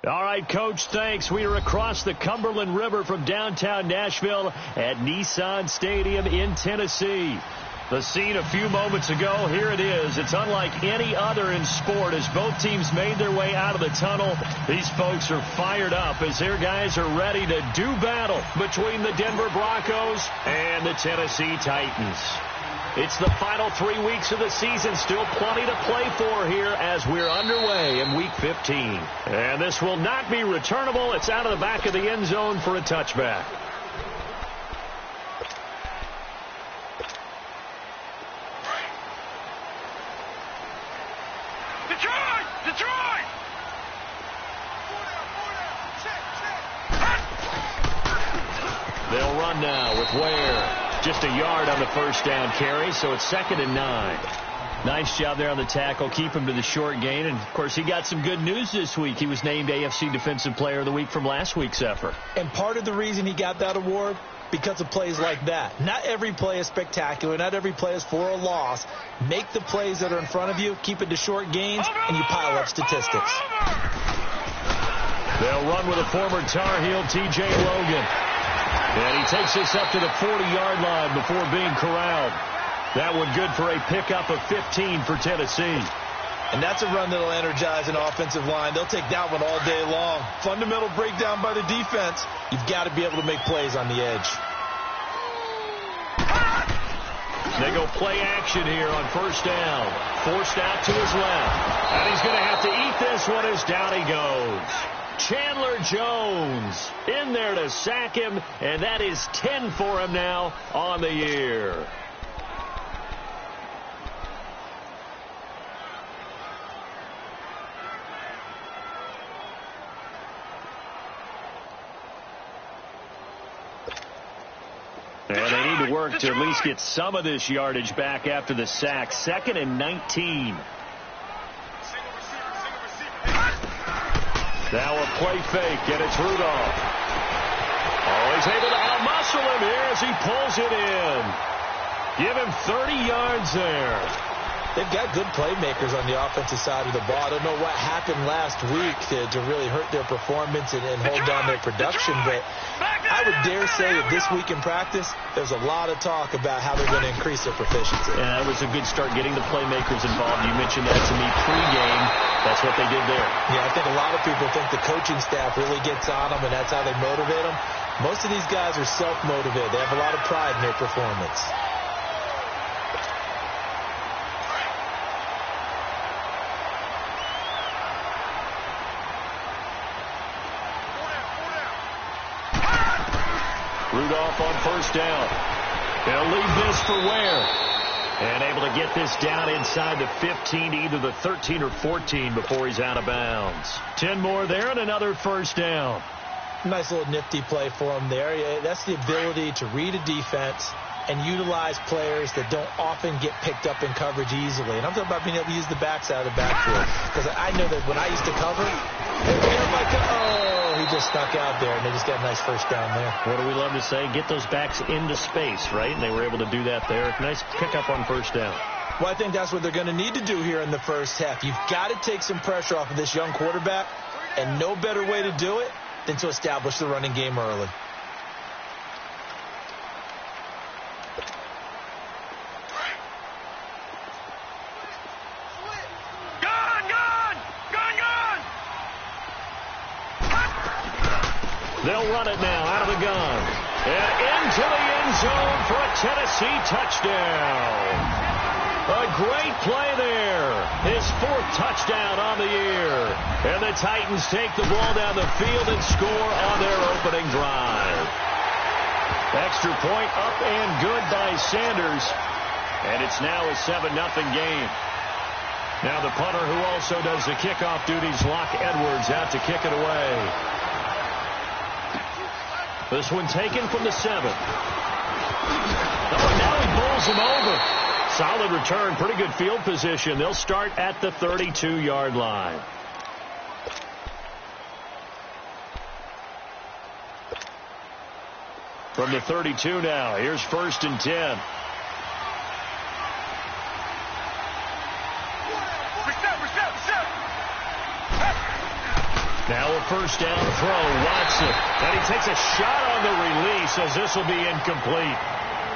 All right, Coach, thanks. We are across the Cumberland River from downtown Nashville at Nissan Stadium in Tennessee. The scene a few moments ago, here it is. It's unlike any other in sport as both teams made their way out of the tunnel. These folks are fired up as their guys are ready to do battle between the Denver Broncos and the Tennessee Titans. It's the final 3 weeks of the season. Still plenty to play for here as we're underway in Week 15. And this will not be returnable. It's out of the back of the end zone for a touchback. Detroit! Detroit! They'll run now with Ware. Just a yard on the first down carry, so it's 2nd and 9. Nice job there on the tackle. Keep him to the short gain. And, of course, he got some good news this week. He was named AFC Defensive Player of the Week from last week's effort. And part of the reason he got that award, because of plays like that. Not every play is spectacular. Not every play is for a loss. Make the plays that are in front of you, keep it to short gains, and you pile up statistics. They'll run with a former Tar Heel, T.J. Logan. And he takes this up to the 40-yard line before being corralled. That one good for a pickup of 15 for Tennessee. And that's a run that will energize an offensive line. They'll take that one all day long. Fundamental breakdown by the defense. You've got to be able to make plays on the edge. They go play action here on first down. Forced out to his left. And he's going to have to eat this one as down he goes. Chandler Jones in there to sack him, and that is 10 for him now on the year. And they need to work to at least get some of this yardage back after the sack. 2nd and 19. Now a play fake, and it's Rudolph. Oh, he's able to outmuscle him here as he pulls it in. Give him 30 yards there. They've got good playmakers on the offensive side of the ball. I don't know what happened last week to really hurt their performance and hold down their production, but I would dare say that this week in practice, there's a lot of talk about how they're going to increase their proficiency. Yeah, it was a good start getting the playmakers involved. You mentioned that to me pregame. That's what they did there. Yeah, I think a lot of people think the coaching staff really gets on them, and that's how they motivate them. Most of these guys are self-motivated. They have a lot of pride in their performance. Rudolph on first down. They'll leave this for Ware. And able to get this down inside the 15, either the 13 or 14 before he's out of bounds. 10 more there and another first down. Nice little nifty play for him there. Yeah, that's the ability to read a defense and utilize players that don't often get picked up in coverage easily. And I'm talking about being able to use the backside of the backfield. Because I know that when I used to cover, he just stuck out there, and they just got a nice first down there. What do we love to say? Get those backs into space, right? And they were able to do that there. Nice pickup on first down. Well, I think that's what they're going to need to do here in the first half. You've got to take some pressure off of this young quarterback, and no better way to do it than to establish the running game early. They'll run it now out of the gun. And into the end zone for a Tennessee touchdown. A great play there. His 4th touchdown on the year. And the Titans take the ball down the field and score on their opening drive. Extra point up and good by Sanders. And it's now a 7-0 game. Now the punter who also does the kickoff duties, Locke Edwards, out to kick it away. This one taken from the 7. Oh, now he bowls him over. Solid return, pretty good field position. They'll start at the 32-yard line. From the 32 now, here's 1st and 10. Now a first down throw, Watson. And he takes a shot on the release as this will be incomplete.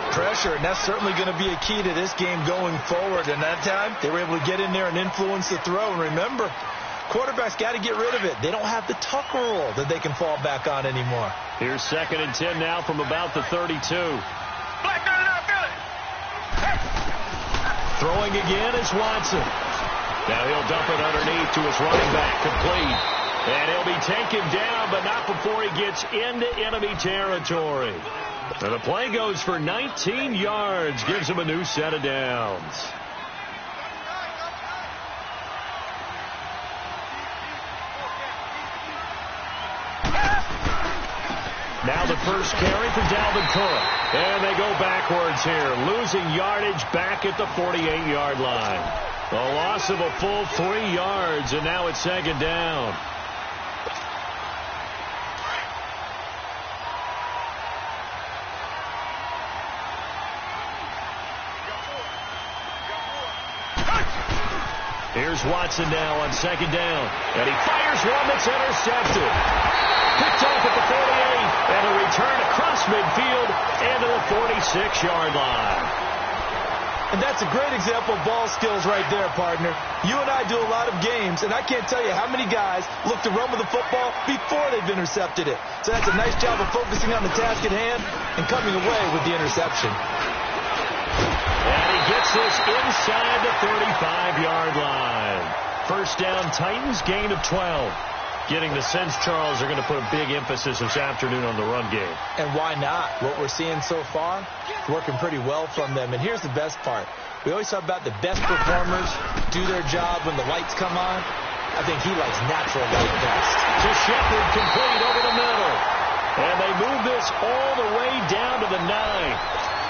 Pressure, and that's certainly going to be a key to this game going forward. And that time, they were able to get in there and influence the throw. And remember, quarterbacks got to get rid of it. They don't have the Tucker roll that they can fall back on anymore. Here's 2nd and 10 now from about the 32. Throwing again is Watson. Now he'll dump it underneath to his running back, complete. And he'll be taken down, but not before he gets into enemy territory. And the play goes for 19 yards, gives him a new set of downs. Now the first carry for Dalvin Cook. And they go backwards here, losing yardage back at the 48-yard line. A loss of a full 3 yards, and now it's 2nd down. Here's Watson now on 2nd down. And he fires one that's intercepted. Picked off at the 48. And a return across midfield and to the 46-yard line. And that's a great example of ball skills right there, partner. You and I do a lot of games, and I can't tell you how many guys look to run with the football before they've intercepted it. So that's a nice job of focusing on the task at hand and coming away with the interception. And he gets this inside the 35-yard line. First down, Titans, gain of 12. Getting the sense, Charles, are going to put a big emphasis this afternoon on the run game. And why not? What we're seeing so far, working pretty well from them. And here's the best part. We always talk about the best performers do their job when the lights come on. I think he likes natural light best. To Shepard, complete over the middle. And they move this all the way down to the 9.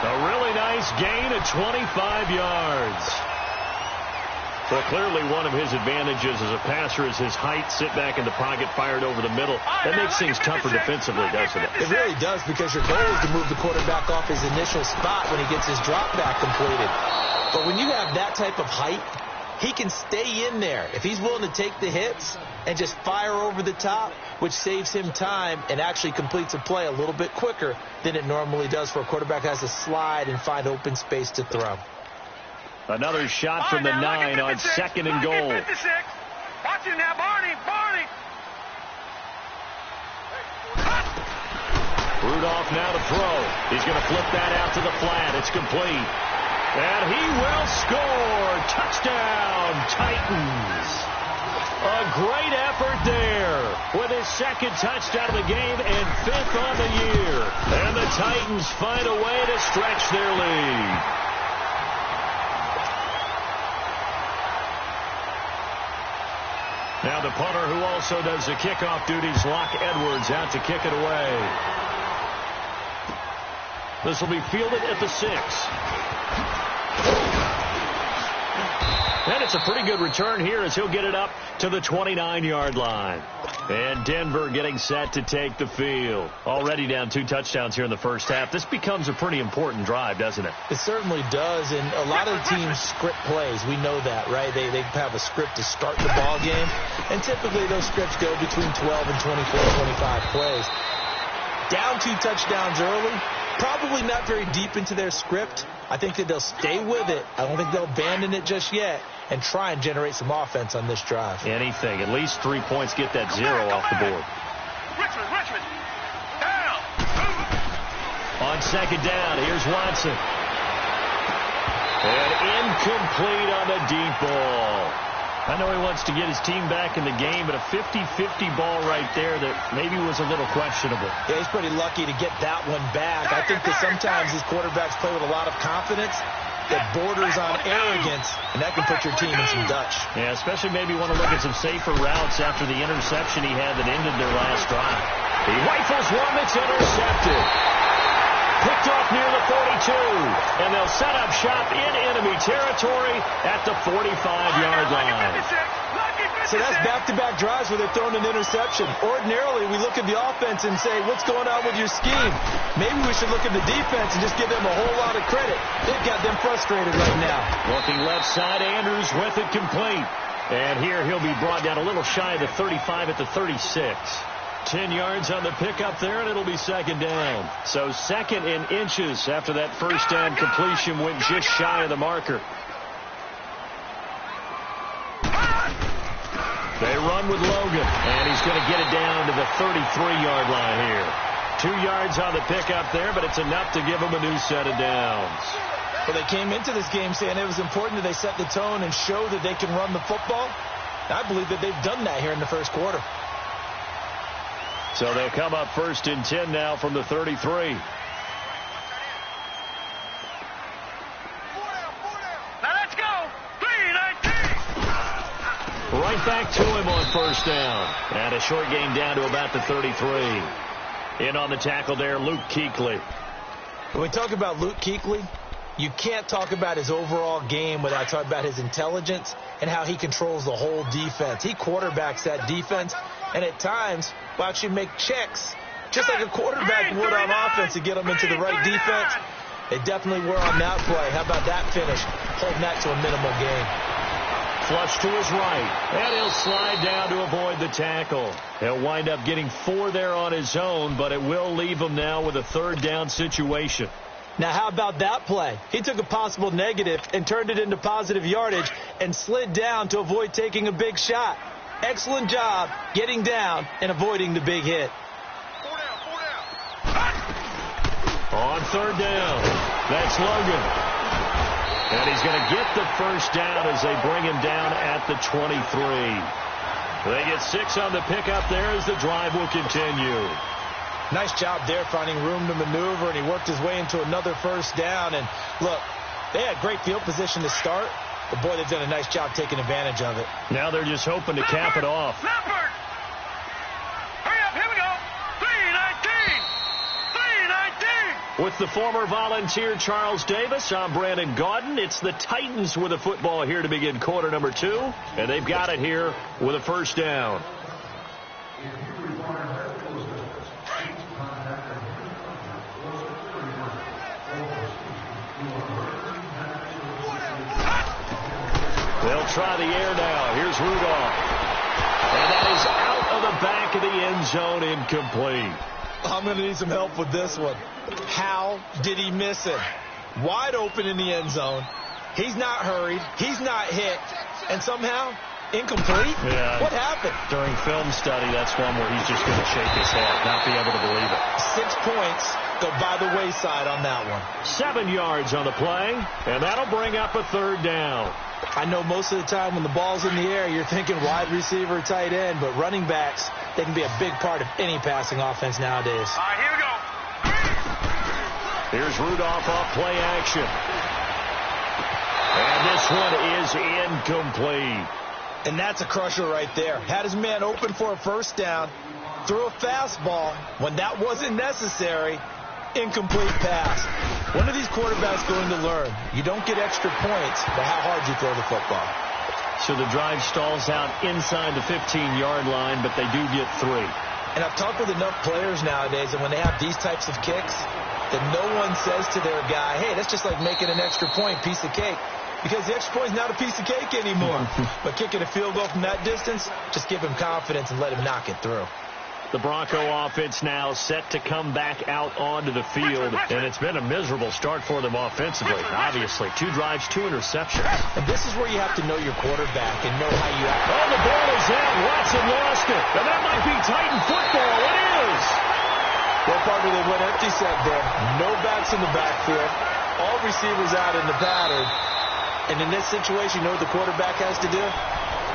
A really nice gain of 25 yards. Well, clearly one of his advantages as a passer is his height, sit back in the pocket, fired over the middle. That makes things tougher defensively, doesn't it? It really does, because your goal is to move the quarterback off his initial spot when he gets his drop back completed. But when you have that type of height, he can stay in there if he's willing to take the hits and just fire over the top, which saves him time and actually completes a play a little bit quicker than it normally does for a quarterback who has to slide and find open space to throw. Another shot from the 9 on 2nd and goal. Watch it now, Barney. Rudolph now to throw. He's going to flip that out to the flat. It's complete. And he will score. Touchdown, Titans. A great effort there with his 2nd touchdown of the game and 5th on the year. And the Titans find a way to stretch their lead. Now the punter, who also does the kickoff duties, Locke Edwards, out to kick it away. This will be fielded at the 6. And it's a pretty good return here as he'll get it up to the 29-yard line. And Denver getting set to take the field. Already down 2 touchdowns here in the first half. This becomes a pretty important drive, doesn't it? It certainly does, and a lot of the teams script plays. We know that, right? They have a script to start the ball game, and typically those scripts go between 12 and 24, 25 plays. Down 2 touchdowns early, probably not very deep into their script. I think that they'll stay with it. I don't think they'll abandon it just yet and try and generate some offense on this drive. Anything. At least 3 points, get that 0 off the board. Richmond. Down. On 2nd down, here's Watson. And incomplete on the deep ball. I know he wants to get his team back in the game, but a 50-50 ball right there that maybe was a little questionable. Yeah, he's pretty lucky to get that one back. I think that sometimes these quarterbacks play with a lot of confidence that borders on arrogance, and that can put your team in some Dutch. Yeah, especially maybe want to look at some safer routes after the interception he had that ended their last drive. He rifles one that's intercepted. Picked off near the 42, and they'll set up shop in enemy territory at the 45-yard line. So that's back-to-back drives where they're throwing an interception. Ordinarily, we look at the offense and say, what's going on with your scheme? Maybe we should look at the defense and just give them a whole lot of credit. They've got them frustrated right now. Looking left side, Andrews with it complete. And here he'll be brought down a little shy of the 35 at the 36. 10 yards on the pickup there, and it'll be second down. So second in inches after that first down completion went just shy of the marker. They run with Logan, and he's going to get it down to the 33-yard line here. 2 yards on the pickup there, but it's enough to give them a new set of downs. Well, they came into this game saying it was important that they set the tone and show that they can run the football. I believe that they've done that here in the first quarter. So they'll come up first and 10 now from the 33. Now let's go. 3-19. Right back to him on first down. And a short gain down to about the 33. In on the tackle there, Luke Kuechly. When we talk about Luke Kuechly, you can't talk about his overall game without talking about his intelligence and how he controls the whole defense. He quarterbacks that defense, and at times will actually make checks, just like a quarterback would on offense to get them into the right defense. They definitely were on that play. How about that finish? Holding that to a minimal gain. Flush to his right, and he'll slide down to avoid the tackle. He'll wind up getting 4 there on his own, but it will leave him now with a third down situation. Now, how about that play? He took a possible negative and turned it into positive yardage and slid down to avoid taking a big shot. Excellent job getting down and avoiding the big hit. 4 down. On third down, that's Logan. And he's going to get the first down as they bring him down at the 23. They get 6 on the pickup there as the drive will continue. Nice job there finding room to maneuver, and he worked his way into another first down. And look, they had great field position to start, but boy, they've done a nice job taking advantage of it. Now they're just hoping to cap it off. Leopard. Hurry up, here we go. 3-19. 3-19. With the former Volunteer Charles Davis, I'm Brandon Gaudin. It's the Titans with the football here to begin quarter number 2, and they've got it here with a first down. They'll try the air now. Here's Rudolph. And that is out of the back of the end zone, incomplete. I'm going to need some help with this one. How did he miss it? Wide open in the end zone. He's not hurried. He's not hit. And somehow, incomplete? Yeah. What happened? During film study, that's one where he's just going to shake his head, not be able to believe it. 6 points go by the wayside on that one. 7 yards on the play, and that'll bring up a third down. I know most of the time when the ball's in the air, you're thinking wide receiver, tight end, but running backs, they can be a big part of any passing offense nowadays. All right, here we go. Here's Rudolph off play action. And this one is incomplete. And that's a crusher right there. Had his man open for a first down, threw a fastball when that wasn't necessary. Incomplete pass. When are these quarterbacks going to learn? You don't get extra points for how hard you throw the football. So the drive stalls out inside the 15-yard line, but they do get 3. And I've talked with enough players nowadays, and when they have these types of kicks, that no one says to their guy, hey, that's just like making an extra point, piece of cake. Because the extra point is not a piece of cake anymore. But kicking a field goal from that distance, just give him confidence and let him knock it through. The Bronco offense now set to come back out onto the field, and it's been a miserable start for them offensively. Obviously, 2 drives, 2 interceptions. And this is where you have to know your quarterback and know how you act. Oh, the ball is out. Watson lost it. And that might be Titan football. It is. Well, partner, they went empty set there. No backs in the backfield. All receivers out in the pattern. And in this situation, you know what the quarterback has to do?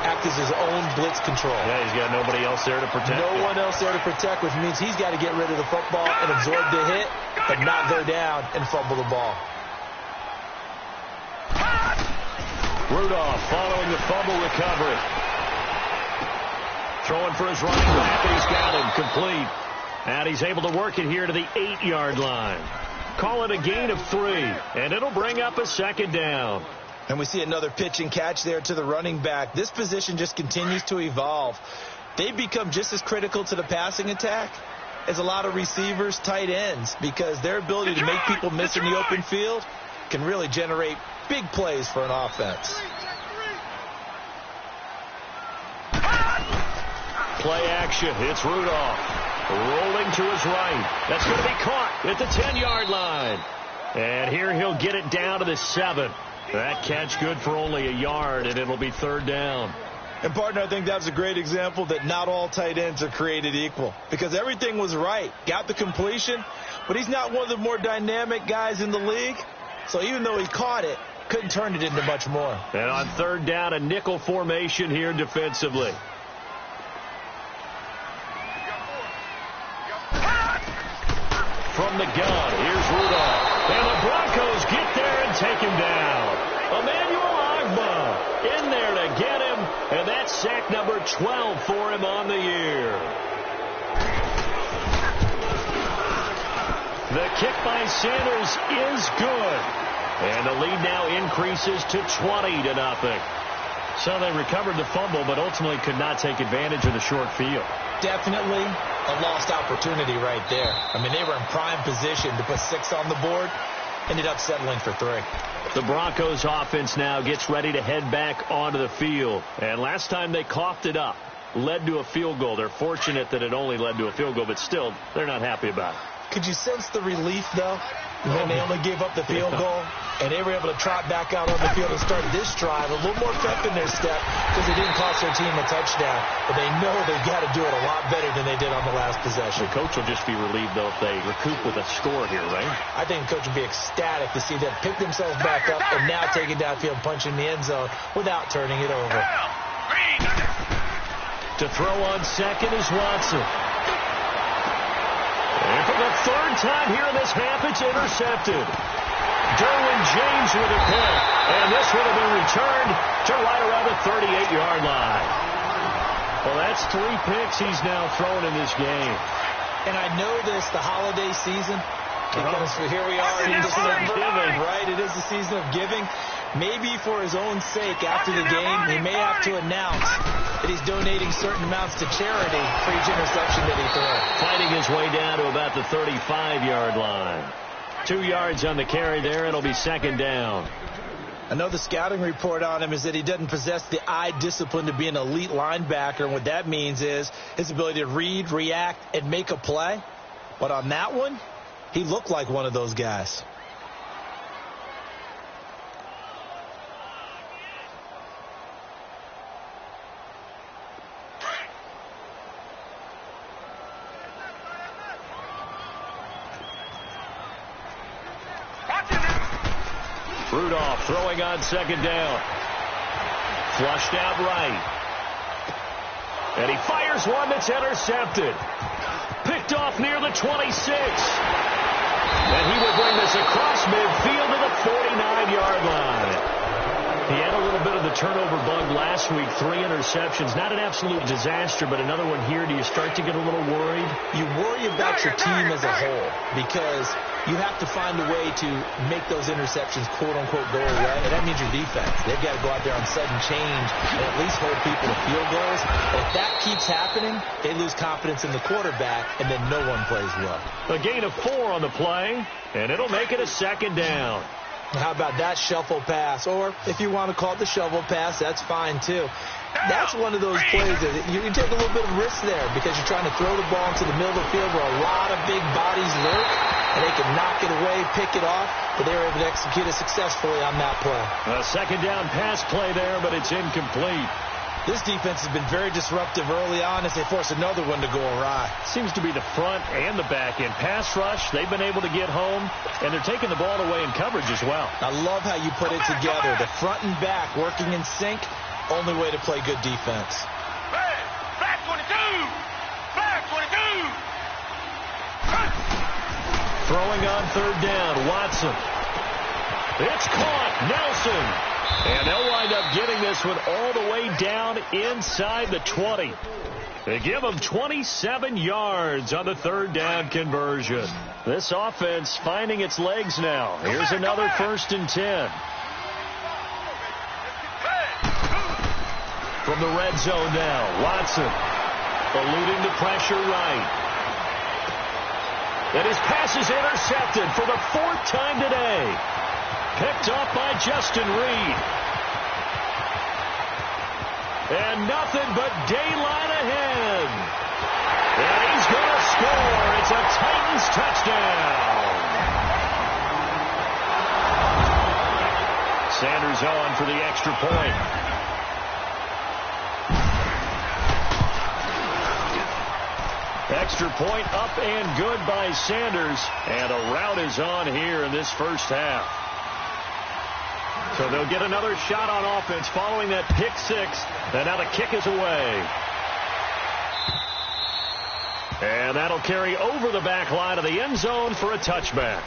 Act as his own blitz control. Yeah, he's got nobody else there to protect. No one else there to protect, which means he's got to get rid of the football and absorb the hit, but not go down and fumble the ball. Rudolph following the fumble recovery. Throwing for his running back, and he's got him complete. And he's able to work it here to the 8-yard line. Call it a gain of 3, and it'll bring up a second down. And we see another pitch and catch there to the running back. This position just continues to evolve. They become just as critical to the passing attack as a lot of receivers, tight ends, because their ability to make people miss in the open field can really generate big plays for an offense. play action. It's Rudolph rolling to his right. That's going to be caught at the 10-yard line. And here he'll get it down to the 7. That catch good for only a yard, and it'll be 3rd down. And, partner, I think that was a great example that not all tight ends are created equal, because everything was right. Got the completion, but he's not one of the more dynamic guys in the league. So even though he caught it, couldn't turn it into much more. And on 3rd down, a nickel formation here defensively. From the gun, here's Rudolph. And the Broncos get there and take him down. Emmanuel Ogbah in there to get him, and that's sack number 12 for him on the year. The kick by Sanders is good. And the lead now increases to 20-0. So they recovered the fumble, but ultimately could not take advantage of the short field. Definitely a lost opportunity right there. I mean, they were in prime position to put 6 on the board. Ended up settling for 3. The Broncos offense now gets ready to head back onto the field. And last time they coughed it up, led to a field goal. They're fortunate that it only led to a field goal, but still, they're not happy about it. Could you sense the relief, though, when they only gave up the field goal, and they were able to trot back out on the field and start this drive a little more pep in their step because it didn't cost their team a touchdown, but they know they've got to do it a lot better than they did on the last possession. The coach will just be relieved, though, if they recoup with a score here, right? I think the coach would be ecstatic to see them pick themselves back up and now take it downfield, punch in the end zone without turning it over. To throw on second is Watson. And for the 3rd time here in this half, it's intercepted. Derwin James with a pick. And this one will be returned to right around the 38-yard line. Well, that's 3 picks he's now thrown in this game. And I know this, the holiday season, because here we are in December, right? It is the season of giving. Maybe for his own sake, after the game, he may have to announce that he's donating certain amounts to charity for each interception that he throws. Fighting his way down to about the 35-yard line. 2 yards on the carry there. It'll be 2nd down. I know the scouting report on him is that he doesn't possess the eye discipline to be an elite linebacker. And what that means is his ability to read, react, and make a play. But on that one, he looked like one of those guys. Rudolph throwing on 2nd down. Flushed out right. And he fires one that's intercepted. Picked off near the 26. And he will bring this across midfield to the 49-yard line. He had a little bit of the turnover bug last week. 3 interceptions. Not an absolute disaster, but another one here. Do you start to get a little worried? You worry about your team as a whole because you have to find a way to make those interceptions, quote-unquote, go away. And that means your defense. They've got to go out there on sudden change and at least hold people to field goals. And if that keeps happening, they lose confidence in the quarterback, and then no one plays well. A gain of 4 on the play, and it'll make it a 2nd down. How about that shuffle pass? Or if you want to call it the shovel pass, that's fine too. That's one of those plays that you can take a little bit of risk there because you're trying to throw the ball into the middle of the field where a lot of big bodies lurk, and they can knock it away, pick it off, but they were able to execute it successfully on that play. A 2nd down pass play there, but it's incomplete. This defense has been very disruptive early on as they force another one to go awry. Seems to be the front and the back end. Pass rush, they've been able to get home, and they're taking the ball away in coverage as well. I love how you put it together. The front and back working in sync, only way to play good defense. Back 22! Back 22! Throwing on 3rd down, Watson. It's caught, Nelson. And they'll wind up getting this one all the way down inside the 20. They give them 27 yards on the 3rd down conversion. This offense finding its legs now. Here's another 1st and 10. From the red zone now, Watson eluding the pressure right. And his pass is intercepted for the 4th time today. Picked up by Justin Reed. And nothing but daylight ahead. And he's going to score. It's a Titans touchdown. Sanders on for the extra point. Extra point up and good by Sanders. And a rout is on here in this first half. So they'll get another shot on offense following that pick six. And now the kick is away. And that'll carry over the back line of the end zone for a touchback.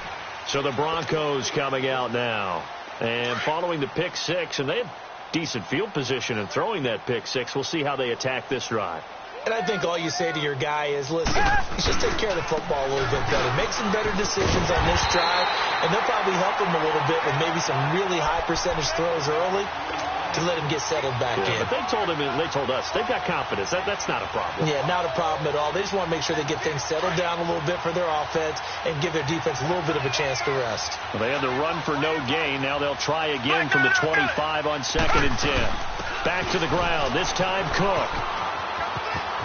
So the Broncos coming out now. And following the pick six, and they had decent field position in throwing that pick six. We'll see how they attack this drive. And I think all you say to your guy is, listen, just take care of the football a little bit better. Make some better decisions on this drive, and they'll probably help him a little bit with maybe some really high percentage throws early to let him get settled back in. But they told us they've got confidence. That's not a problem. Yeah, not a problem at all. They just want to make sure they get things settled down a little bit for their offense and give their defense a little bit of a chance to rest. Well, they had to run for no gain. Now they'll try again from the 25 on 2nd and 10. Back to the ground. This time Cook.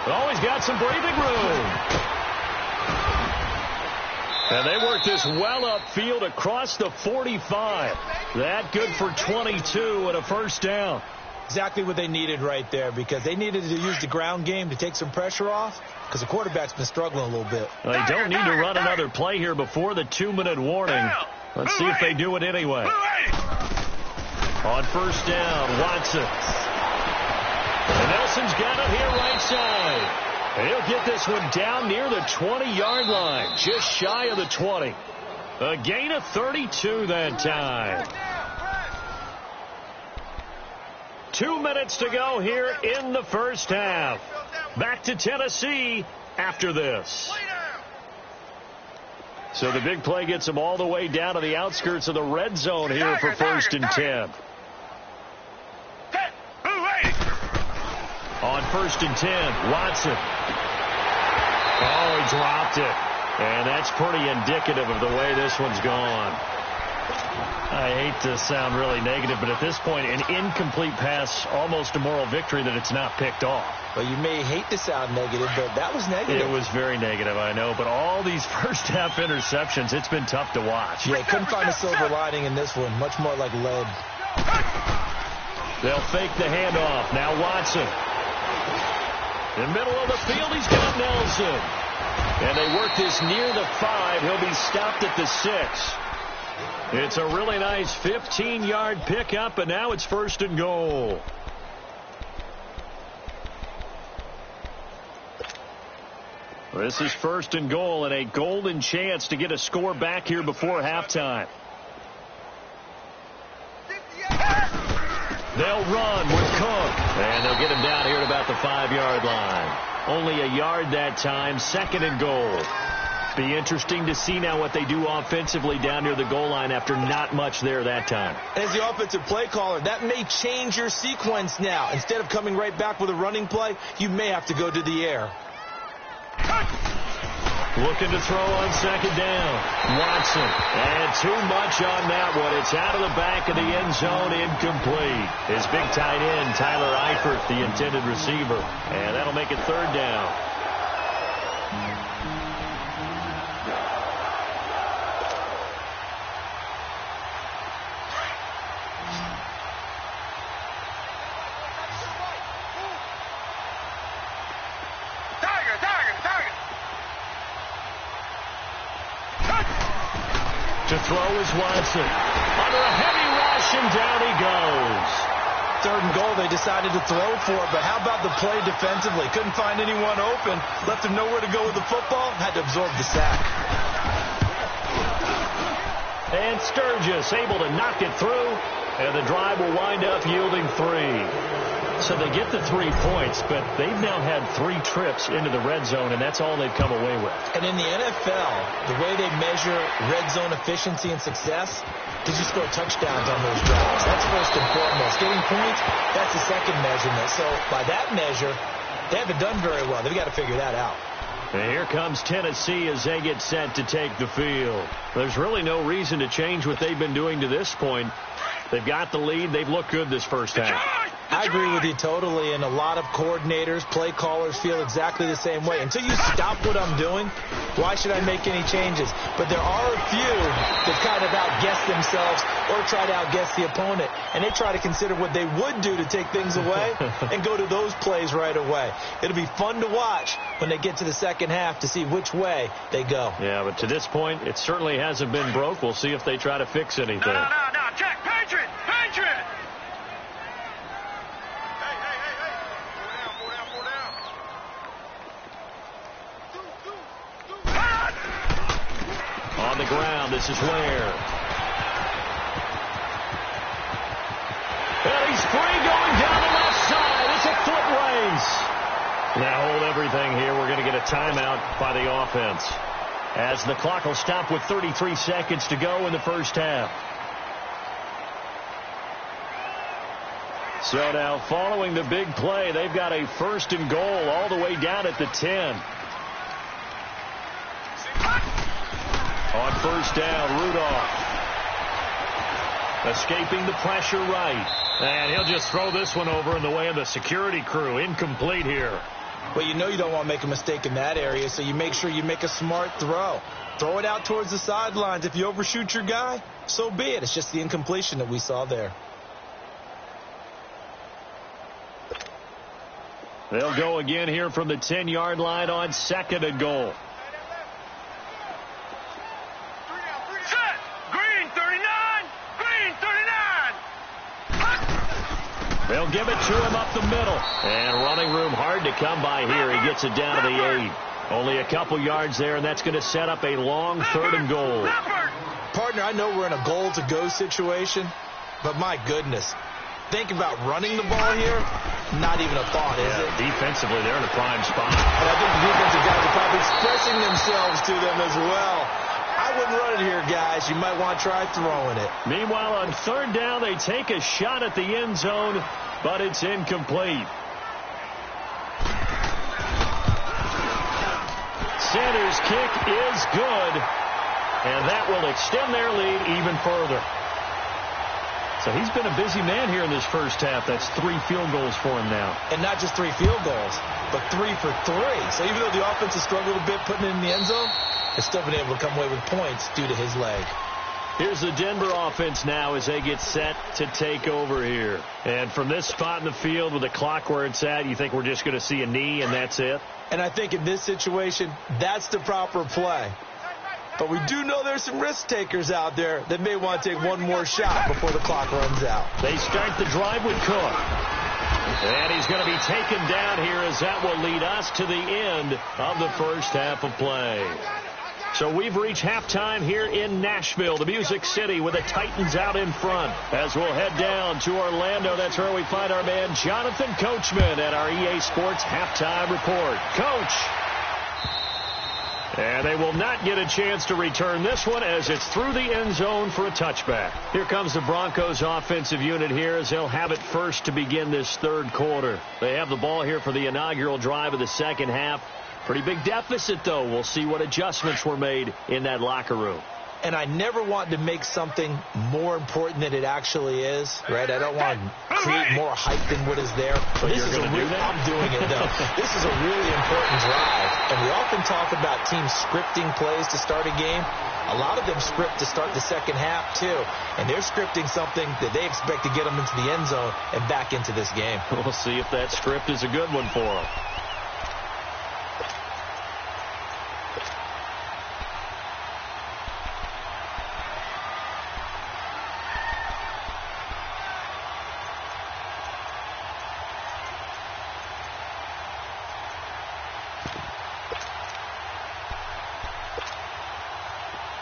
Always got some breathing room. And they work this well upfield across the 45. That good for 22 and a first down. Exactly what they needed right there, because they needed to use the ground game to take some pressure off, because the quarterback's been struggling a little bit. Well, they don't need to run another play here before the 2-minute warning. Let's see if they do it anyway. On first down, Watson. And Nelson's got it here right side. And he'll get this one down near the 20-yard line, just shy of the 20. A gain of 32 that time. 2 minutes to go here in the first half. Back to Tennessee after this. So the big play gets them all the way down to the outskirts of the red zone here for 1st and 10. On 1st and 10, Watson. Oh, he dropped it. And that's pretty indicative of the way this one's gone. I hate to sound really negative, but at this point, an incomplete pass, almost a moral victory that it's not picked off. Well, you may hate to sound negative, but that was negative. It was very negative, I know. But all these first-half interceptions, it's been tough to watch. Yeah, couldn't find a silver lining in this one. Much more like lead. They'll fake the handoff. Now Watson. In the middle of the field, he's got Nelson. And they work this near the 5. He'll be stopped at the 6. It's a really nice 15-yard pickup, and now it's 1st and goal. This is 1st and goal, and a golden chance to get a score back here before halftime. They'll run with Cook. And they'll get him down here at about the 5-yard line. Only a yard that time. 2nd and goal. Be interesting to see now what they do offensively down near the goal line after not much there that time. As the offensive play caller, that may change your sequence now. Instead of coming right back with a running play, you may have to go to the air. Looking to throw on 2nd down. Watson. And too much on that one. It's out of the back of the end zone, incomplete. His big tight end, Tyler Eifert, the intended receiver. And that'll make it 3rd down. To throw is Watson. Under a heavy rush, and down he goes. 3rd and goal, they decided to throw for it, but how about the play defensively? Couldn't find anyone open, left him nowhere to go with the football, had to absorb the sack. And Sturgis able to knock it through, and the drive will wind up yielding 3. So they get the 3 points, but they've now had 3 trips into the red zone, and that's all they've come away with. And in the NFL, the way they measure red zone efficiency and success, did you score touchdowns on those drives? That's first and foremost. Getting points, that's the second measurement. So by that measure, they haven't done very well. They've got to figure that out. And here comes Tennessee as they get set to take the field. There's really no reason to change what they've been doing to this point. They've got the lead. They've looked good this first half. I agree with you totally, and a lot of coordinators, play callers feel exactly the same way. Until you stop what I'm doing, why should I make any changes? But there are a few that kind of outguess themselves or try to outguess the opponent, and they try to consider what they would do to take things away and go to those plays right away. It'll be fun to watch when they get to the second half to see which way they go. Yeah, but to this point, it certainly hasn't been broke. We'll see if they try to fix anything. No, check, Patriot! On the ground, this is Ware. And he's free going down the left side. It's a foot race. Now hold everything here. We're going to get a timeout by the offense, as the clock will stop with 33 seconds to go in the first half. So now following the big play, they've got a 1st and goal all the way down at the 10. On 1st down, Rudolph escaping the pressure right. And he'll just throw this one over in the way of the security crew. Incomplete here. Well, you know you don't want to make a mistake in that area, so you make sure you make a smart throw. Throw it out towards the sidelines. If you overshoot your guy, so be it. It's just the incompletion that we saw there. They'll go again here from the 10-yard line on 2nd and goal. Set! Green 39! Green 39! They'll give it to him up the middle. And running room hard to come by here. He gets it down to the 8. Only a couple yards there, and that's going to set up a long 3rd and goal. Partner, I know we're in a goal-to-go situation, but my goodness. Think about running the ball here. Not even a thought, is it? Defensively, they're in a prime spot. And I think the defensive guys are probably expressing themselves to them as well. I wouldn't run it here, guys. You might want to try throwing it. Meanwhile, on 3rd down, they take a shot at the end zone, but it's incomplete. Sanders' kick is good, and that will extend their lead even further. So he's been a busy man here in this first half. That's 3 field goals for him now. And not just 3 field goals, but 3 for 3. So even though the offense has struggled a bit putting it in the end zone, they've still been able to come away with points due to his leg. Here's the Denver offense now as they get set to take over here. And from this spot in the field with the clock where it's at, you think we're just going to see a knee and that's it? And I think in this situation, that's the proper play. But we do know there's some risk takers out there that may want to take one more shot before the clock runs out. They start the drive with Cook. And he's going to be taken down here as that will lead us to the end of the first half of play. So we've reached halftime here in Nashville, the Music City, with the Titans out in front. As we'll head down to Orlando, that's where we find our man Jonathan Coachman at our EA Sports Halftime Report. Coach. And they will not get a chance to return this one as it's through the end zone for a touchback. Here comes the Broncos offensive unit here as they'll have it first to begin this 3rd quarter. They have the ball here for the inaugural drive of the second half. Pretty big deficit, though. We'll see what adjustments were made in that locker room. And I never want to make something more important than it actually is, right? I don't want to create more hype than what is there. So this is I'm doing it, though. This is a really important drive. And we often talk about teams scripting plays to start a game. A lot of them script to start the second half, too. And they're scripting something that they expect to get them into the end zone and back into this game. We'll see if that script is a good one for them.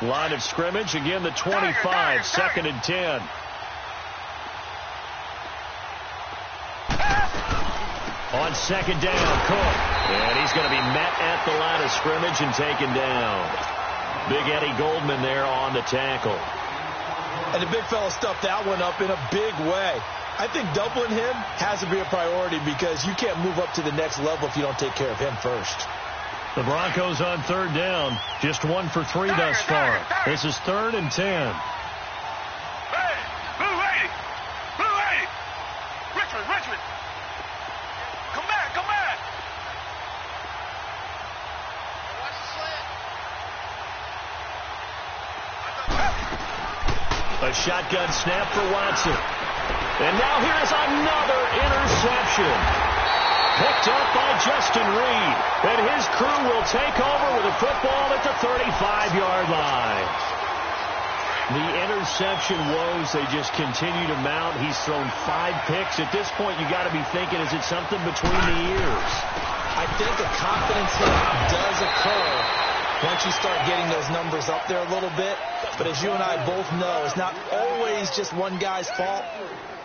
Line of scrimmage, again the 25, 2nd and 10. On 2nd down, Cook. And he's going to be met at the line of scrimmage and taken down. Big Eddie Goldman there on the tackle. And the big fella stuffed that one up in a big way. I think doubling him has to be a priority because you can't move up to the next level if you don't take care of him first. The Broncos on 3rd down. Just 1 for 3 thus far. This is 3rd and 10. Hey, Blue 80! Blue 80! Richmond. Come back, come back. Watch the slant. A shotgun snap for Watson. And now here's another interception. Picked up by Justin Reed. And his crew will take over with a football at the 35-yard line. The interception woes, they just continue to mount. He's thrown 5 picks. At this point, you got to be thinking, is it something between the ears? I think a confidence hit does occur once you start getting those numbers up there a little bit. But as you and I both know, it's not always just one guy's fault.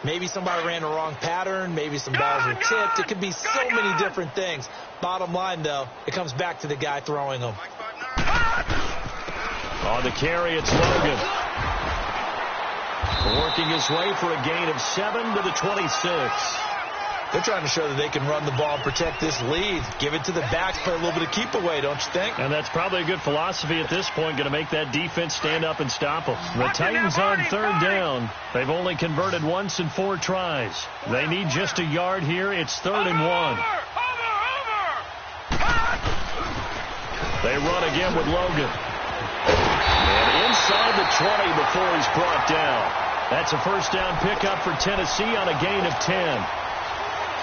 Maybe somebody ran the wrong pattern. Maybe some balls were tipped. It could be so many different things. Bottom line, though, it comes back to the guy throwing them. On the carry, it's Logan. Working his way for a gain of 7 to the 26. They're trying to show that they can run the ball and protect this lead. Give it to the backs, play a little bit of keep away, don't you think? And that's probably a good philosophy at this point, going to make that defense stand up and stop them. The Titans on 3rd down. They've only converted once in 4 tries. They need just a yard here. It's 3rd and 1. They run again with Logan. And inside the 20 before he's brought down. That's a first down pickup for Tennessee on a gain of 10.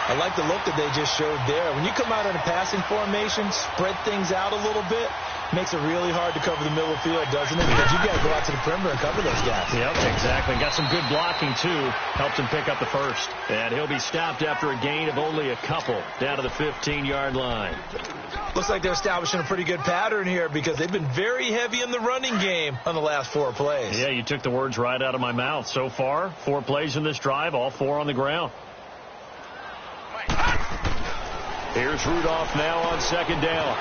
I like the look that they just showed there. When you come out in a passing formation, spread things out a little bit, makes it really hard to cover the middle of the field, doesn't it? Because you got to go out to the perimeter and cover those guys. Yep, exactly. Got some good blocking, too. Helped him pick up the first. And he'll be stopped after a gain of only a couple down to the 15-yard line. Looks like they're establishing a pretty good pattern here because they've been very heavy in the running game on the last 4 plays. Yeah, you took the words right out of my mouth. So far, 4 plays in this drive, all 4 on the ground. Here's Rudolph now on 2nd down.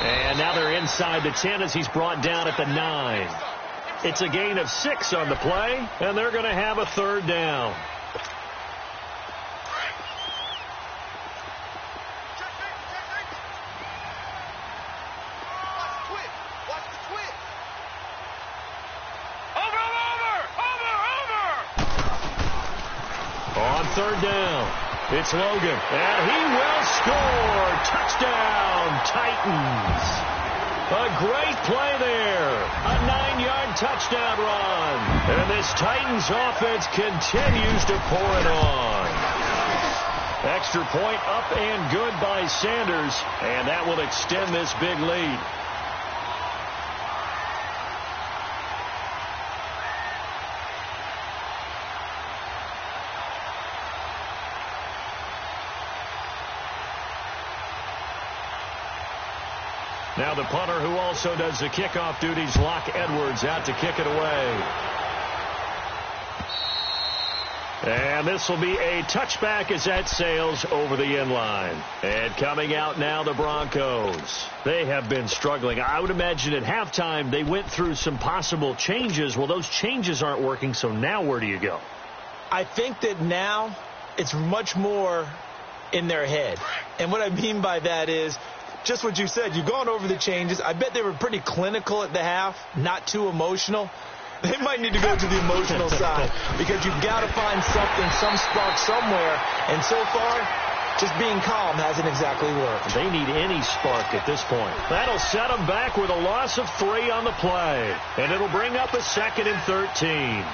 And now they're inside the 10 as he's brought down at the 9. It's a gain of 6 on the play, and they're going to have a 3rd down. On 3rd down, it's Logan, and he will score. Touchdown, Titans. A great play there. A 9-yard touchdown run. And this Titans offense continues to pour it on. Extra point up and good by Sanders, and that will extend this big lead. Now the punter, who also does the kickoff duties, Locke Edwards, out to kick it away. And this will be a touchback as that sails over the end line. And coming out now, the Broncos. They have been struggling. I would imagine at halftime they went through some possible changes. Well, those changes aren't working, so now where do you go? I think that now it's much more in their head. And what I mean by that is, just what you said, you've gone over the changes. I bet they were pretty clinical at the half, not too emotional. They might need to go to the emotional side because you've got to find something, some spark somewhere. And so far, just being calm hasn't exactly worked. They need any spark at this point. That'll set them back with a loss of 3 on the play. And it'll bring up a 2nd and 13.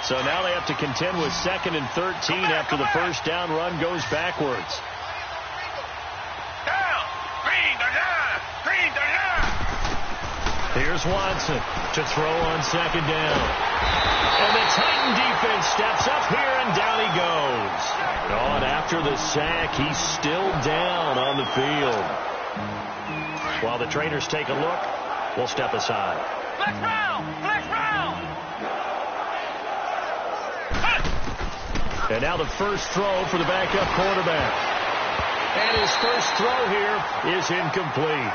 So now they have to contend with 2nd and 13 after the first down run goes backwards. Here's Watson to throw on 2nd down. And the Titan defense steps up here, and down he goes. Oh, and after the sack, he's still down on the field. While the trainers take a look, we'll step aside. Flex round! Flex round! And now the first throw for the backup quarterback. And his first throw here is incomplete.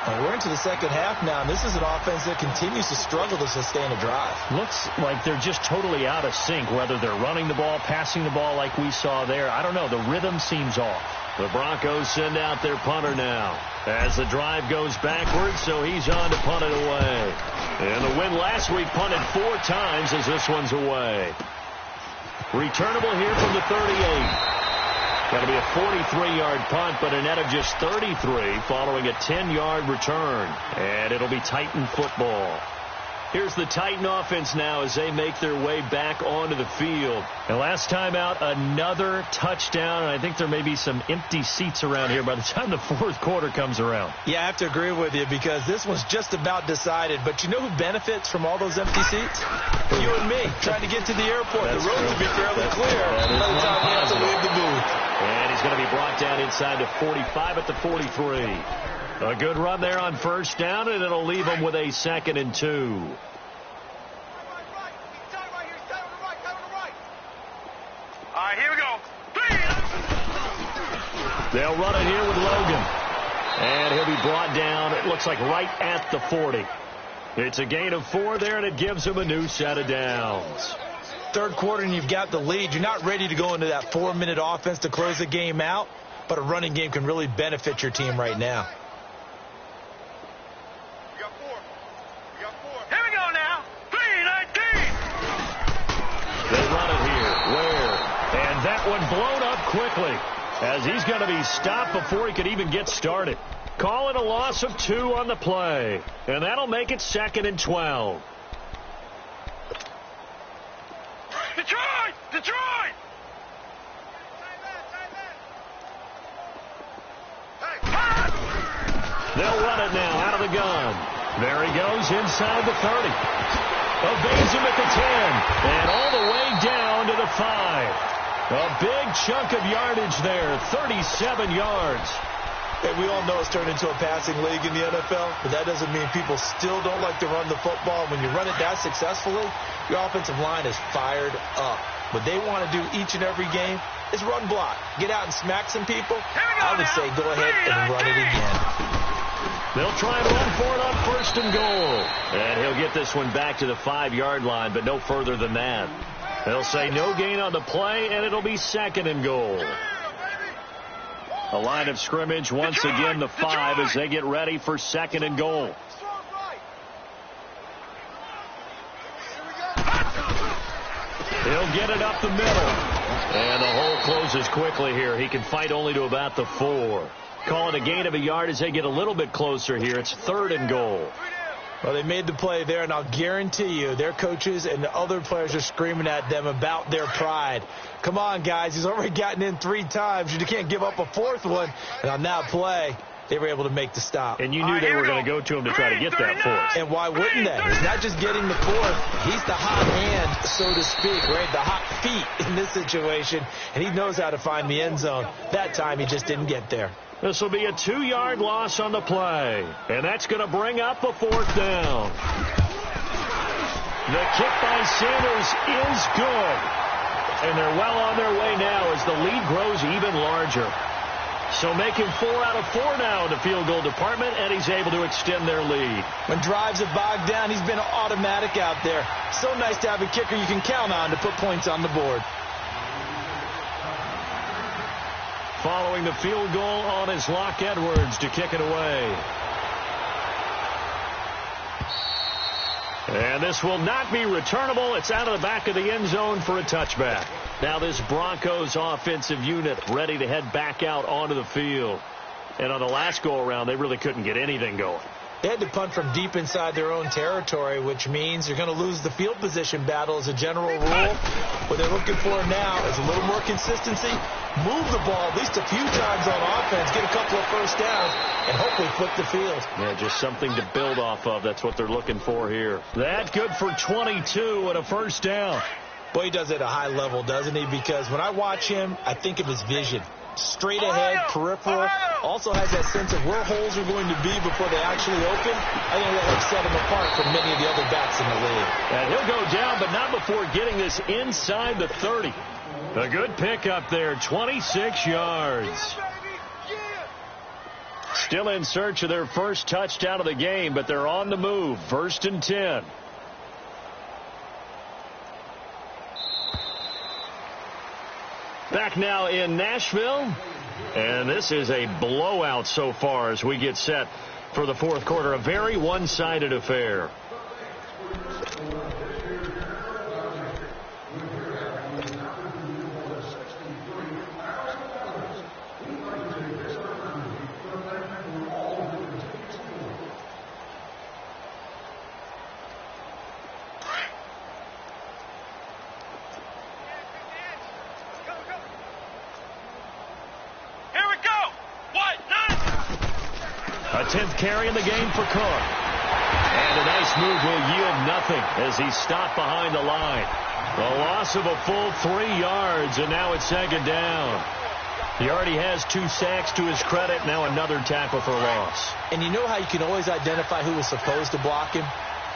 And we're into the second half now, and this is an offense that continues to struggle to sustain a drive. Looks like they're just totally out of sync, whether they're running the ball, passing the ball like we saw there. I don't know. The rhythm seems off. The Broncos send out their punter now as the drive goes backwards, so he's on to punt it away. And the win last week punted 4 times as this one's away. Returnable here from the 38. Got to be a 43-yard punt, but a net of just 33 following a 10-yard return. And it'll be Titan football. Here's the Titan offense now as they make their way back onto the field. And last time out, another touchdown. And I think there may be some empty seats around here by the time the fourth quarter comes around. Yeah, I have to agree with you because this one's just about decided. But you know who benefits from all those empty seats? You and me, trying to get to the airport. The road will be fairly clear by the time we have to leave the booth. And he's going to be brought down inside the 45 at the 43. A good run there on first down, and it'll leave him with a 2nd and 2. All right, here we go. They'll run it here with Logan. And he'll be brought down, it looks like right at the 40. It's a gain of 4 there, and it gives him a new set of downs. Third quarter, and you've got the lead. You're not ready to go into that 4-minute offense to close the game out, but a running game can really benefit your team right now. We got 4. Here we go now. 3:19. They run it here. Where? And that one blown up quickly as he's going to be stopped before he could even get started. Call it a loss of 2 on the play. And that'll make it 2nd and 12. Detroit! They'll run it now out of the gun. There he goes inside the 30. Evades him at the 10. And all the way down to the 5. A big chunk of yardage there, 37 yards. And we all know it's turned into a passing league in the NFL, but that doesn't mean people still don't like to run the football. When you run it that successfully, your offensive line is fired up. What they want to do each and every game is run block. Get out and smack some people. I would say go ahead and run it again. They'll try and run for it on 1st and goal. And he'll get this one back to the 5-yard line, but no further than that. They'll say no gain on the play, and it'll be 2nd and goal. A line of scrimmage once again, the 5, as they get ready for 2nd and goal. He'll get it up the middle. And the hole closes quickly here. He can fight only to about the 4. Call it a gain of a yard as they get a little bit closer here. It's 3rd and goal. Well, they made the play there, and I'll guarantee you their coaches and the other players are screaming at them about their pride. Come on, guys. He's already gotten in 3 times. You can't give up a 4th one. And on that play, they were able to make the stop. And you knew they were going to go to him to try to get that 4th. And why wouldn't they? It's not just getting the 4th. He's the hot hand, so to speak, right? The hot feet in this situation. And he knows how to find the end zone. That time, he just didn't get there. This will be a 2-yard loss on the play. And that's going to bring up a 4th down. The kick by Sanders is good. And they're well on their way now as the lead grows even larger. So making 4 out of 4 now in the field goal department, and he's able to extend their lead. When drives have bogged down, he's been automatic out there. So nice to have a kicker you can count on to put points on the board. Following the field goal on is Locke Edwards to kick it away. And this will not be returnable. It's out of the back of the end zone for a touchback. Now this Broncos offensive unit ready to head back out onto the field. And on the last go-around, they really couldn't get anything going. They had to punt from deep inside their own territory, which means you're going to lose the field position battle as a general rule. What they're looking for now is a little more consistency, move the ball at least a few times on offense, get a couple of first downs, and hopefully flip the field. Yeah, just something to build off of. That's what they're looking for here. That good for 22 and a first down. Boy, he does it at a high level, doesn't he? Because when I watch him, I think of his vision. Straight ahead, peripheral, also has that sense of where holes are going to be before they actually open. I think that helps set him apart from many of the other backs in the league. And he'll go down, but not before getting this inside the 30. A good pickup there, 26 yards. Still in search of their first touchdown of the game, but they're on the move. 1st and 10. Back now in Nashville. And this is a blowout so far as we get set for the fourth quarter. A very one-sided affair. A 10th carry in the game for Cook. And a nice move will yield nothing as he's stopped behind the line. A loss of a full 3 yards, and now it's 2nd down. He already has 2 sacks to his credit. Now another tackle for loss. And you know how you can always identify who was supposed to block him?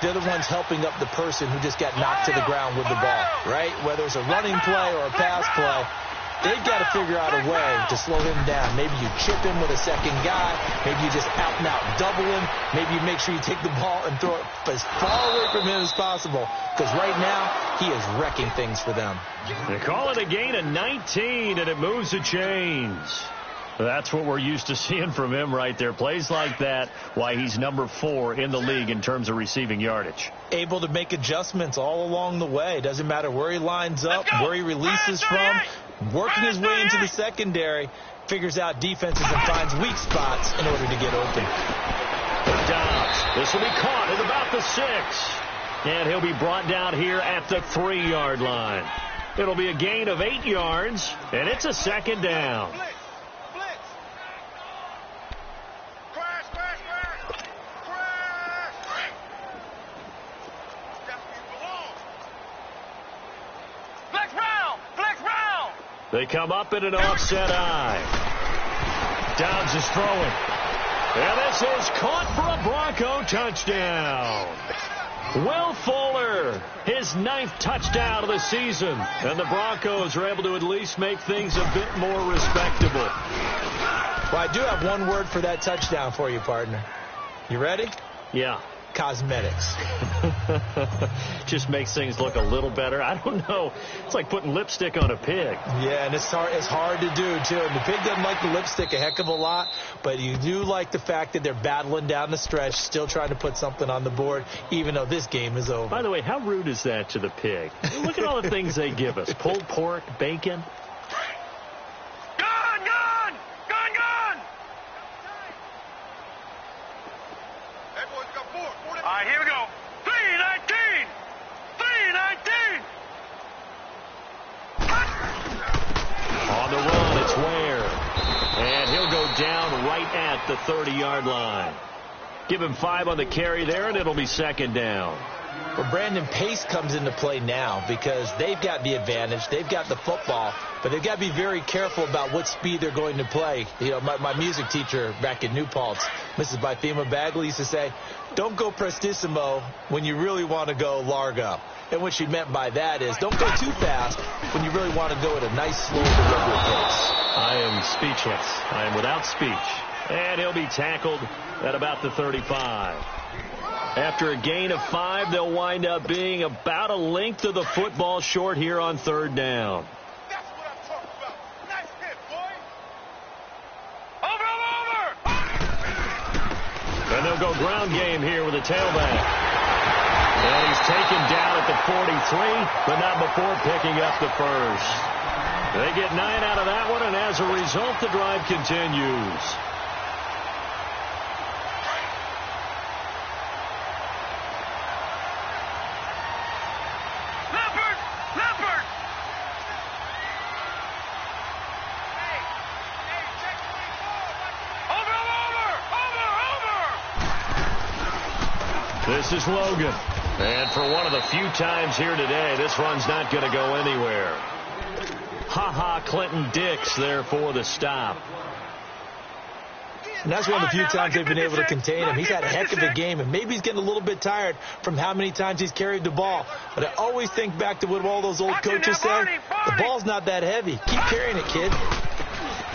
They're the ones helping up the person who just got knocked to the ground with the ball, right? Whether it's a running play or a pass play, they've got to figure out a way to slow him down. Maybe you chip him with a second guy. Maybe you just out-and-out double him. Maybe you make sure you take the ball and throw it as far away from him as possible. Because right now, he is wrecking things for them. They call it a gain of 19, and it moves the chains. That's what we're used to seeing from him right there. Plays like that, why he's number 4 in the league in terms of receiving yardage. Able to make adjustments all along the way. Doesn't matter where he lines up, where he releases from. Working his way into the secondary, figures out defenses and finds weak spots in order to get open. Dobbs. This will be caught at about the 6. And he'll be brought down here at the 3-yard line. It'll be a gain of 8 yards, and it's a 2nd down. They come up in an offset eye. Dobbs is throwing. And this is caught for a Bronco touchdown. Will Fuller, his 9th touchdown of the season. And the Broncos are able to at least make things a bit more respectable. Well, I do have one word for that touchdown for you, partner. You ready? Yeah. Cosmetics. Just makes things look a little better. I don't know. It's like putting lipstick on a pig. Yeah, and it's hard to do, too. And the pig doesn't like the lipstick a heck of a lot, but you do like the fact that they're battling down the stretch, still trying to put something on the board, even though this game is over. By the way, how rude is that to the pig? Look at all the things they give us. Pulled pork, bacon. All right, here we go. 319! 319! On the run, it's Ware. And he'll go down right at the 30-yard line. Give him 5 on the carry there, and it'll be 2nd down. Well, Brandon, pace comes into play now because they've got the advantage. They've got the football, but they've got to be very careful about what speed they're going to play. You know, my music teacher back in New Paltz, Mrs. Bythema Bagley, used to say, don't go prestissimo when you really want to go largo. And what she meant by that is don't go too fast when you really want to go at a nice, slow, deliberate pace. I am speechless. I am without speech. And he'll be tackled at about the 35. After a gain of 5, they'll wind up being about a length of the football short here on 3rd down. That's what I'm talking about. Nice hit, boy. Over! And they'll go ground game here with a tailback. And he's taken down at the 43, but not before picking up the first. They get 9 out of that one, and as a result, the drive continues. This is Logan. And for one of the few times here today, this run's not going to go anywhere. Clinton Dix there for the stop. And that's one of the few times they've been able to contain him. He's had a heck of a game, and maybe he's getting a little bit tired from how many times he's carried the ball. But I always think back to what all those old coaches say. The ball's not that heavy. Keep carrying it, kid.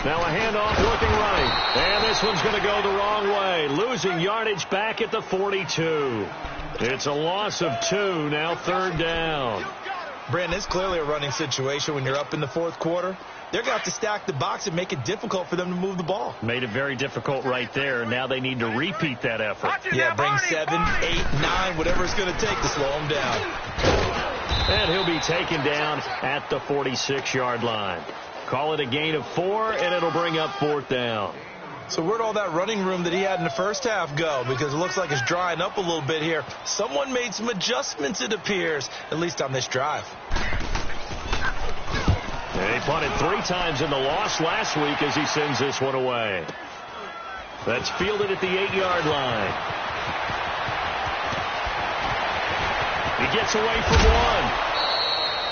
Now a handoff looking right. And this one's going to go the wrong way. Losing yardage back at the 42. It's a loss of 2. Now third down. Brandon, it's clearly a running situation when you're up in the fourth quarter. They're going to have to stack the box and make it difficult for them to move the ball. Made it very difficult right there. Now they need to repeat that effort. Yeah, bring 7, 8, 9, whatever it's going to take to slow them down. And he'll be taken down at the 46-yard line. Call it a gain of 4, and it'll bring up fourth down. So where'd all that running room that he had in the first half go? Because it looks like it's drying up a little bit here. Someone made some adjustments, it appears, at least on this drive. And he punted 3 times in the loss last week as he sends this one away. That's fielded at the 8-yard line. He gets away from 1.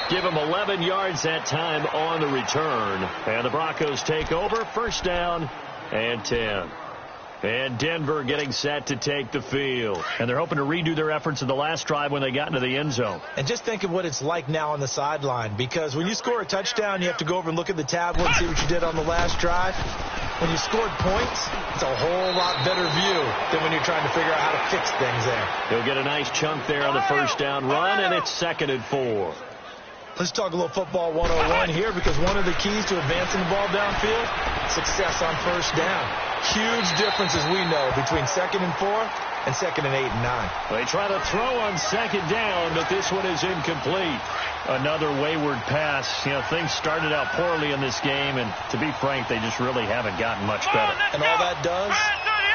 Give him 11 yards that time on the return. And the Broncos take over. First down and 10. And Denver getting set to take the field. And they're hoping to redo their efforts in the last drive when they got into the end zone. And just think of what it's like now on the sideline. Because when you score a touchdown, you have to go over and look at the tablet and see what you did on the last drive. When you scored points, it's a whole lot better view than when you're trying to figure out how to fix things there. He'll get a nice chunk there on the first down run, and it's 2nd and 4. Let's talk a little football 101 here, because one of the keys to advancing the ball downfield, success on first down. Huge difference, as we know, between 2nd and 4 and 2nd and 8 and 9. They try to throw on 2nd down, but this one is incomplete. Another wayward pass. You know, things started out poorly in this game, and to be frank, they just really haven't gotten much better. And all that does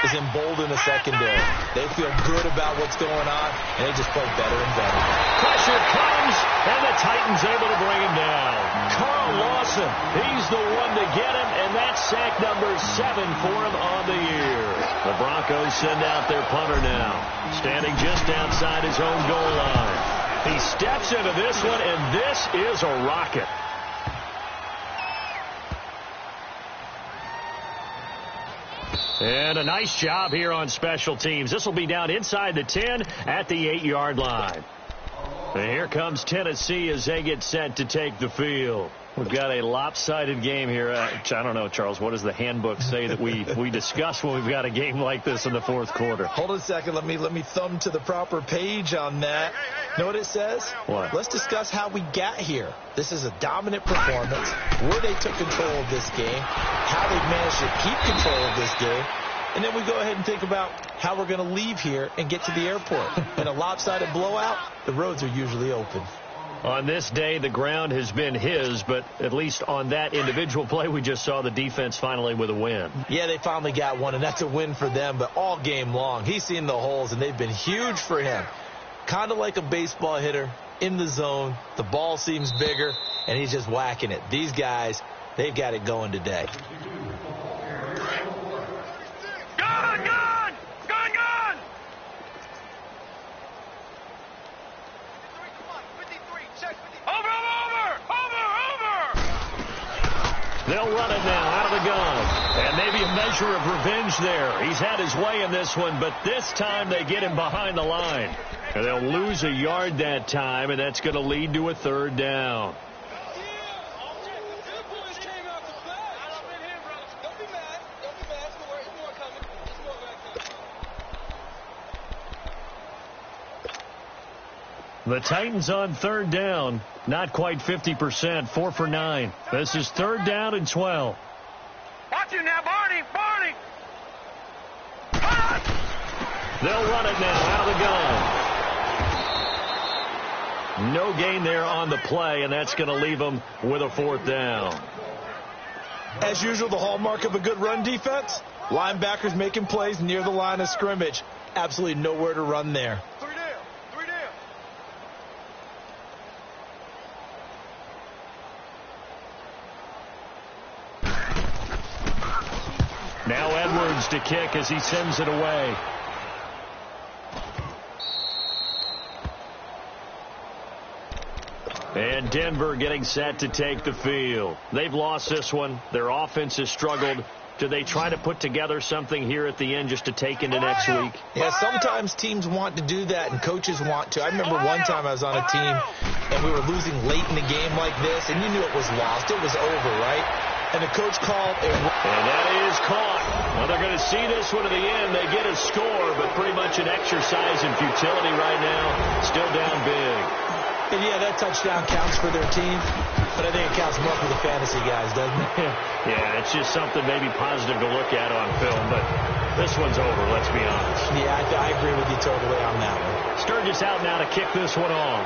is embolden the secondary. They feel good about what's going on, and they just play better and better. Pressure comes, and the Titans able to bring him down. Carl Lawson, he's the one to get him, and that's sack number 7 for him on the year. The Broncos send out their punter now, standing just outside his own goal line. He steps into this one, and this is a rocket. And a nice job here on special teams. This will be down inside the 10 at the 8-yard line. And here comes Tennessee as they get set to take the field. We've got a lopsided game here. I don't know, Charles, what does the handbook say that we discuss when we've got a game like this in the fourth quarter? Hold on a second. Let me thumb to the proper page on that. Know what it says? What? Let's discuss how we got here. This is a dominant performance, where they took control of this game, how they've managed to keep control of this game, and then we go ahead and think about how we're going to leave here and get to the airport. In a lopsided blowout, the roads are usually open. On this day, the ground has been his, but at least on that individual play, we just saw the defense finally with a win. Yeah, they finally got one, and that's a win for them, but all game long, he's seen the holes, and they've been huge for him. Kind of like a baseball hitter in the zone. The ball seems bigger, and he's just whacking it. These guys, they've got it going today. They'll run it now out of the gun. And maybe a measure of revenge there. He's had his way in this one, but this time they get him behind the line. And they'll lose a yard that time, and that's going to lead to a third down. The Titans on third down, not quite 50%, 4 for 9. This is third down and 12. Watch him now, Barney, Barney. They'll run it now out of the gun. No gain there on the play, and that's going to leave them with a fourth down. As usual, the hallmark of a good run defense, linebackers making plays near the line of scrimmage. Absolutely nowhere to run there. Now Edwards to kick as he sends it away. And Denver getting set to take the field. They've lost this one. Their offense has struggled. Do they try to put together something here at the end just to take into next week? Yeah, sometimes teams want to do that and coaches want to. I remember one time I was on a team and we were losing late in the game like this, and you knew it was lost. It was over, right? and the coach called a... And that is caught. Well, they're going to see this one to the end. They get a score, but pretty much an exercise in futility right now. Still down big. And yeah, that touchdown counts for their team, but I think it counts more for the fantasy guys, doesn't it? Yeah, it's just something maybe positive to look at on film, but this one's over, let's be honest. Yeah, I agree with you totally on that one. Sturgis out now to kick this one off.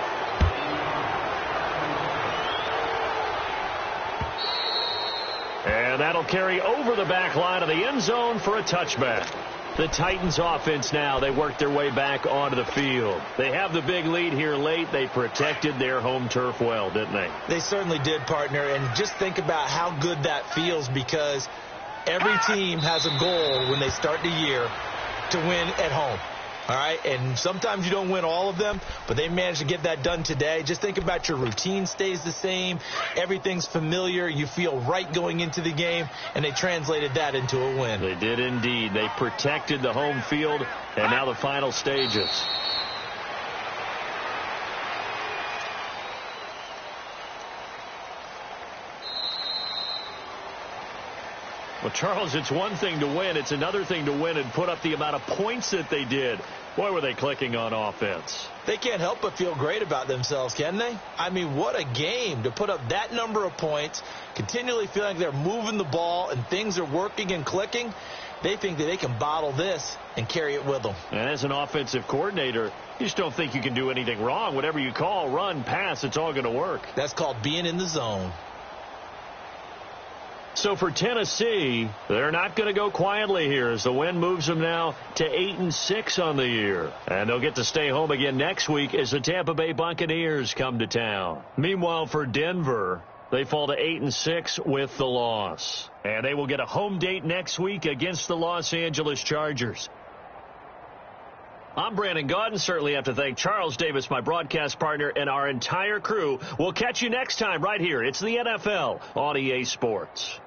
And that'll carry over the back line of the end zone for a touchback. The Titans offense now, they work their way back onto the field. They have the big lead here late. They protected their home turf well, didn't they? They certainly did, partner. And just think about how good that feels, because every team has a goal when they start the year to win at home. All right, and sometimes you don't win all of them, but they managed to get that done today. Just think about your routine stays the same. Everything's familiar. You feel right going into the game, and they translated that into a win. They did indeed. They protected the home field, and now the final stages. Well, Charles, it's one thing to win. It's another thing to win and put up the amount of points that they did. Boy, were they clicking on offense. They can't help but feel great about themselves, can they? I mean, what a game to put up that number of points, continually feeling like they're moving the ball and things are working and clicking. They think that they can bottle this and carry it with them. And as an offensive coordinator, you just don't think you can do anything wrong. Whatever you call, run, pass, it's all going to work. That's called being in the zone. So for Tennessee, they're not going to go quietly here as the win moves them now to 8-6 on the year. And they'll get to stay home again next week as the Tampa Bay Buccaneers come to town. Meanwhile, for Denver, they fall to 8-6 with the loss. And they will get a home date next week against the Los Angeles Chargers. I'm Brandon Gaudin. Certainly have to thank Charles Davis, my broadcast partner, and our entire crew. We'll catch you next time right here. It's the NFL on EA Sports.